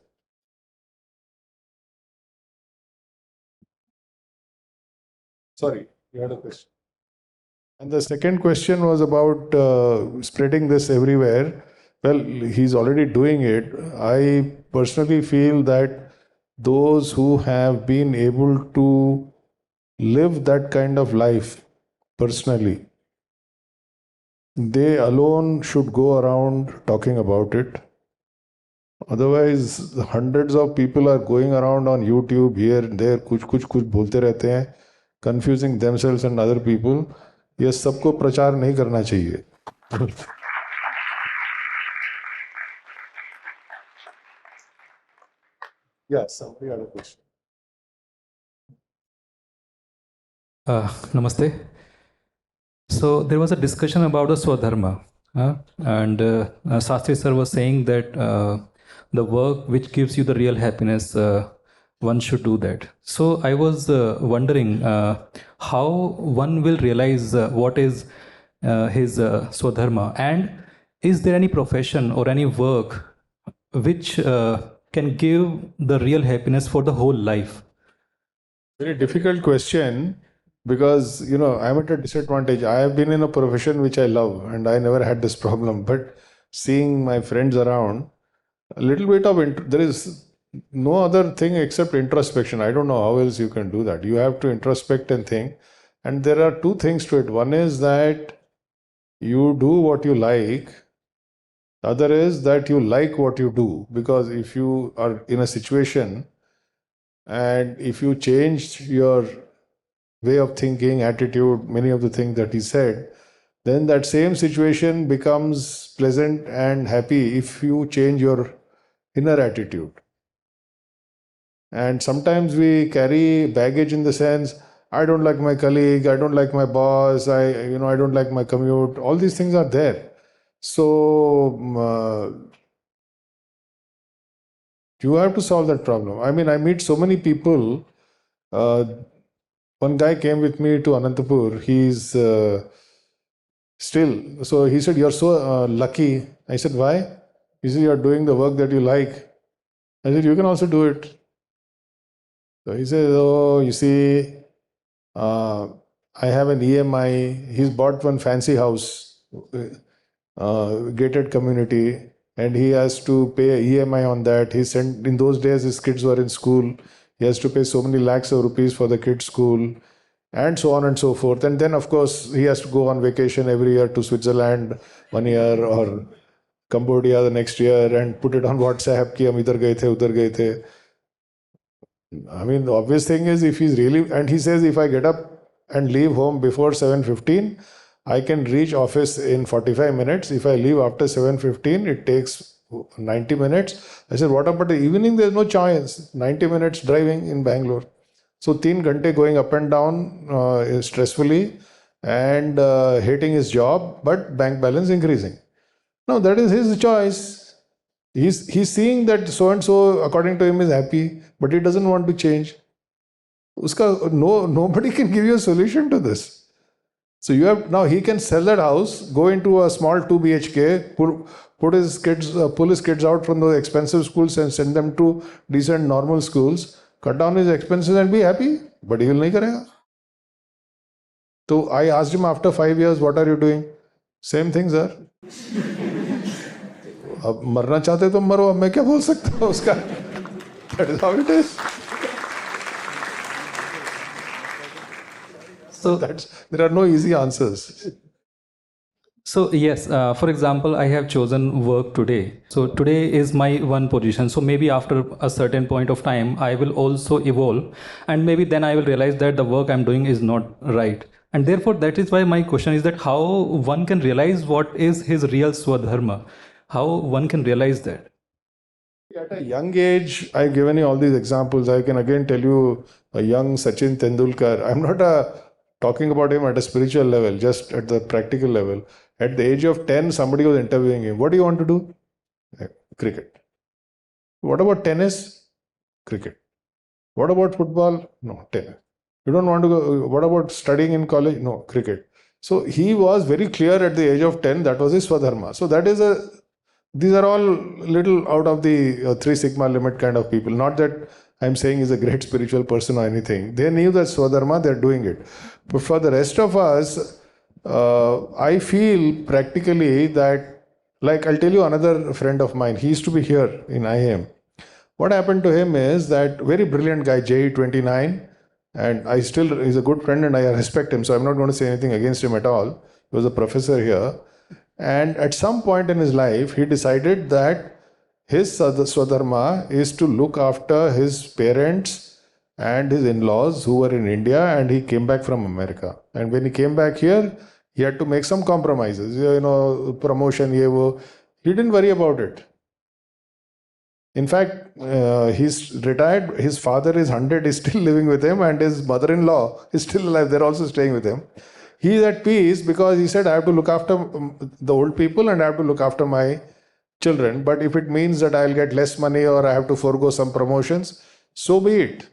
Sorry, you had a question. And the second question was about spreading this everywhere. Well, he's already doing it. I personally feel that those who have been able to live that kind of life personally, they alone should go around talking about it. Otherwise, hundreds of people are going around on YouTube here and there, कुछ बोलते रहते हैं, confusing themselves and other people. ये सबको प्रचार नहीं करना चाहिए. Yeah, somebody had a question. Namaste. So there was a discussion about the Swadharma, and Sastry sir was saying that the work which gives you the real happiness, one should do that. So I was wondering how one will realize what is his Swadharma, and is there any profession or any work which can give the real happiness for the whole life? Very difficult question. Because, I'm at a disadvantage. I have been in a profession which I love and I never had this problem. But seeing my friends around, a little bit of, there is no other thing except introspection. I don't know how else you can do that. You have to introspect and think. And there are two things to it. One is that you do what you like. The other is that you like what you do. Because if you are in a situation and if you change your way of thinking, attitude, many of the things that he said, then that same situation becomes pleasant and happy if you change your inner attitude. And sometimes we carry baggage in the sense, I don't like my colleague, I don't like my boss, I don't like my commute. All these things are there. So you have to solve that problem. I mean, I meet so many people. One guy came with me to Anantapur. He's still, so he said, you're so lucky. I said, why? He said, you're doing the work that you like. I said, you can also do it. So he says, oh, you see, I have an EMI. He's bought one fancy house, gated community, and he has to pay a EMI on that. He sent, in those days, his kids were in school. He has to pay so many lakhs of rupees for the kids' school, and so on and so forth. And then, of course, he has to go on vacation every year to Switzerland 1 year or Cambodia the next year and put it on WhatsApp कि हम इधर गए थे उधर गए थे. I mean, the obvious thing is if he's really, and he says if I get up and leave home before 7:15, I can reach office in 45 minutes. If I leave after 7:15, it takes 90 minutes. I said, what about the evening? There's no chance. 90 minutes driving in Bangalore. So 3 ghante going up and down stressfully and hating his job, but bank balance increasing. Now that is his choice. He's seeing that so and so according to him is happy, but he doesn't want to change. Nobody can give you a solution to this. So you have now he can sell that house, go into a small 2 BHK, pull his kids out from those expensive schools and send them to decent normal schools, cut down his expenses and be happy. But he will nahi karega. So I asked him after 5 years, what are you doing? Same thing, sir. अब मरना चाहते तो मरो, अब मैं क्या बोल सकता हूँ उसका. That is how it is. So there are no easy answers. So yes, for example, I have chosen work today. So today is my one position. So maybe after a certain point of time, I will also evolve, and maybe then I will realize that the work I'm doing is not right. And therefore, that is why my question is that how one can realize what is his real Swadharma, how one can realize that. At a young age, I've given you all these examples. I can again tell you a young Sachin Tendulkar. I'm not talking about him at a spiritual level, just at the practical level. At the age of 10, somebody was interviewing him. What do you want to do? Cricket. What about tennis? Cricket. What about football? No, tennis. You don't want to go. What about studying in college? No, cricket. So he was very clear at the age of 10, that was his Swadharma. So that is these are all little out of the 3 sigma limit kind of people. Not that I'm saying he's a great spiritual person or anything. They knew that Swadharma, they're doing it. But for the rest of us, I feel practically that, like I'll tell you another friend of mine, he used to be here in IIM. What happened to him is that very brilliant guy, JE 29, and he's a good friend and I respect him, so I'm not going to say anything against him at all. He was a professor here. And at some point in his life, he decided that his Swadharma is to look after his parents and his in-laws who were in India, and he came back from America. And when he came back here, he had to make some compromises, promotion, he didn't worry about it. In fact, he's retired, his father is 100, is still living with him, and his mother-in-law is still alive, they're also staying with him. He is at peace because he said, I have to look after the old people and I have to look after my children. But if it means that I'll get less money or I have to forego some promotions, so be it.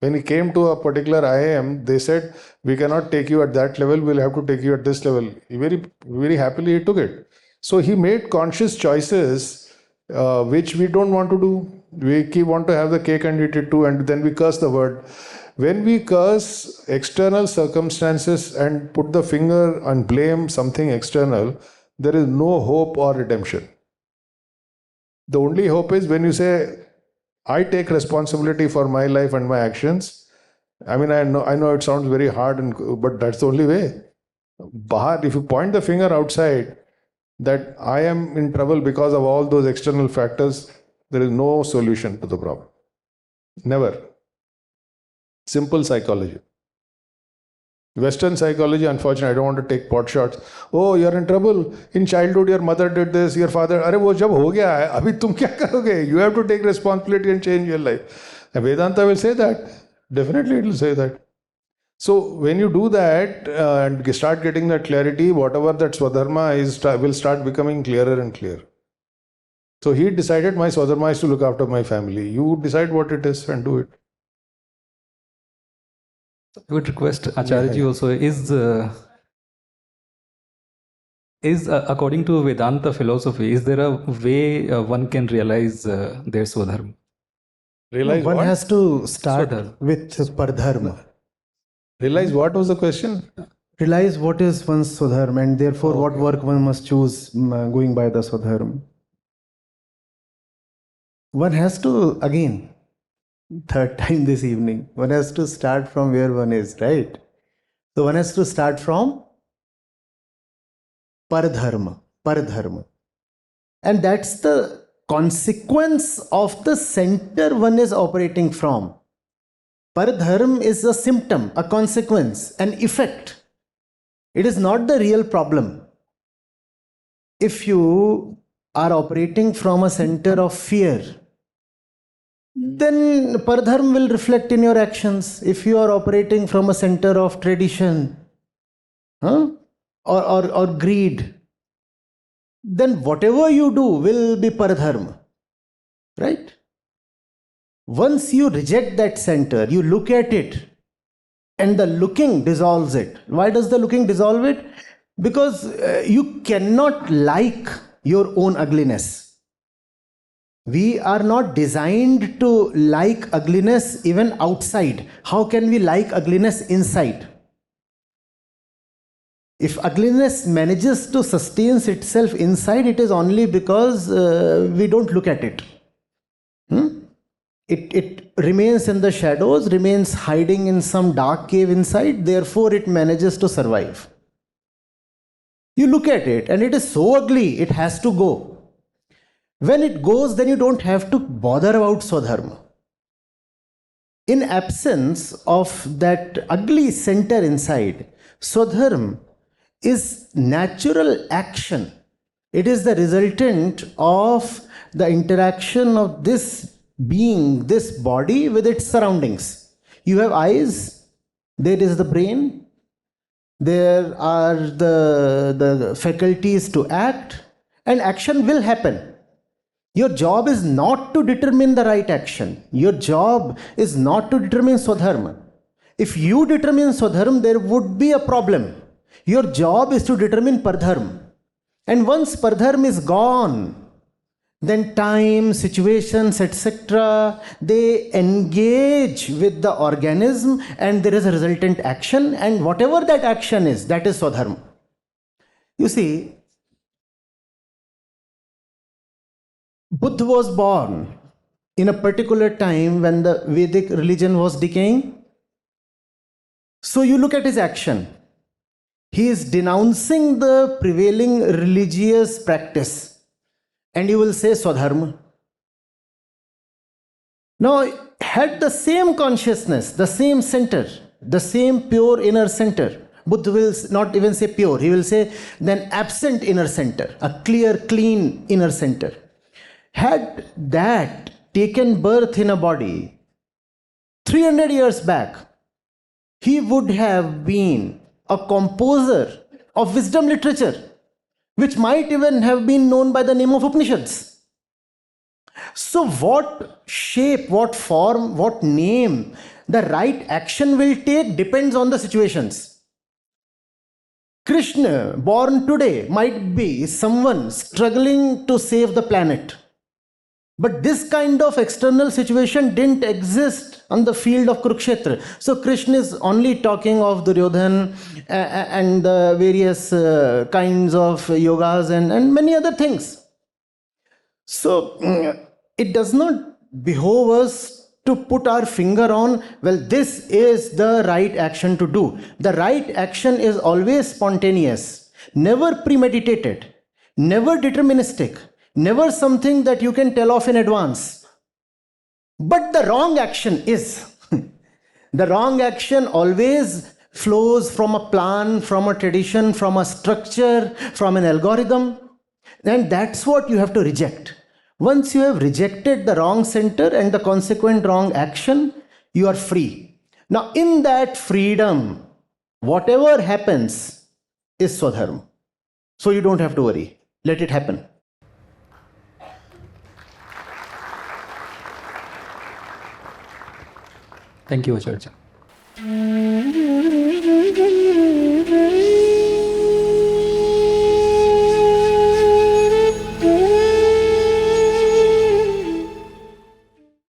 When he came to a particular IIM, they said, we cannot take you at that level, we'll have to take you at this level. Very happily he took it. So he made conscious choices which we don't want to do. We want to have the cake and eat it too, and then we curse the word. When we curse external circumstances and put the finger and blame something external, there is no hope or redemption. The only hope is when you say, I take responsibility for my life and my actions. I mean, I know it sounds very hard, but that's the only way. If you point the finger outside that I am in trouble because of all those external factors, there is no solution to the problem. Never. Simple psychology. Western psychology, unfortunately, I don't want to take pot shots. Oh, you're in trouble. In childhood, your mother did this, your father. Arey, wo jab ho gaya hai, abhi tum kya karoge? You have to take responsibility and change your life. And Vedanta will say that. Definitely it will say that. So when you do that and start getting that clarity, whatever that Swadharma is, will start becoming clearer and clearer. So he decided my Swadharma is to look after my family. You decide what it is and do it. I would request Acharya ji also, is according to Vedanta philosophy, is there a way one can realize their Swadharma? Realize One what? has to start Swadharma. with Pardharma. Realize what was the question? Realize what is one's Swadharma and therefore what work one must choose going by the Swadharma. One has to, again, third time this evening, one has to start from where one is, right? So one has to start from Pardharma. And that's the consequence of the center one is operating from. Pardharma is a symptom, a consequence, an effect. It is not the real problem. If you are operating from a center of fear, then Pardharma will reflect in your actions. If you are operating from a center of tradition or greed, then whatever you do will be Pardharma. Right? Once you reject that center, you look at it and the looking dissolves it. Why does the looking dissolve it? Because you cannot like your own ugliness. We are not designed to like ugliness even outside. How can we like ugliness inside? If ugliness manages to sustain itself inside, it is only because we don't look at it. It remains in the shadows, remains hiding in some dark cave inside, therefore it manages to survive. You look at it and it is so ugly, it has to go. When it goes, then you don't have to bother about Swadharma. In absence of that ugly center inside, Swadharma is natural action. It is the resultant of the interaction of this being, this body with its surroundings. You have eyes, there is the brain, there are the faculties to act, and action will happen. Your job is not to determine the right action. Your job is not to determine Swadharma. If you determine Swadharma, there would be a problem. Your job is to determine Pardharma. And once Pardharma is gone, then time, situations, etc., they engage with the organism and there is a resultant action, and whatever that action is, that is Swadharma. You see, Buddha was born in a particular time when the Vedic religion was decaying. So you look at his action. He is denouncing the prevailing religious practice. And you will say Swadharma. Now, had the same consciousness, the same center, the same pure inner center, Buddha will not even say pure, he will say then absent inner center, a clear, clean inner center. Had that taken birth in a body 300 years back, he would have been a composer of wisdom literature, which might even have been known by the name of Upanishads. So what shape, what form, what name the right action will take depends on the situations. Krishna, born today, might be someone struggling to save the planet. But this kind of external situation didn't exist on the field of Kurukshetra. So Krishna is only talking of Duryodhan and the various kinds of yogas and many other things. So it does not behove us to put our finger on, well, this is the right action to do. The right action is always spontaneous, never premeditated, never deterministic, never something that you can tell off in advance. But the wrong action is. The wrong action always flows from a plan, from a tradition, from a structure, from an algorithm. And that's what you have to reject. Once you have rejected the wrong center and the consequent wrong action, you are free. Now, in that freedom, whatever happens is Swadharma. So you don't have to worry. Let it happen. Thank you, Acharya.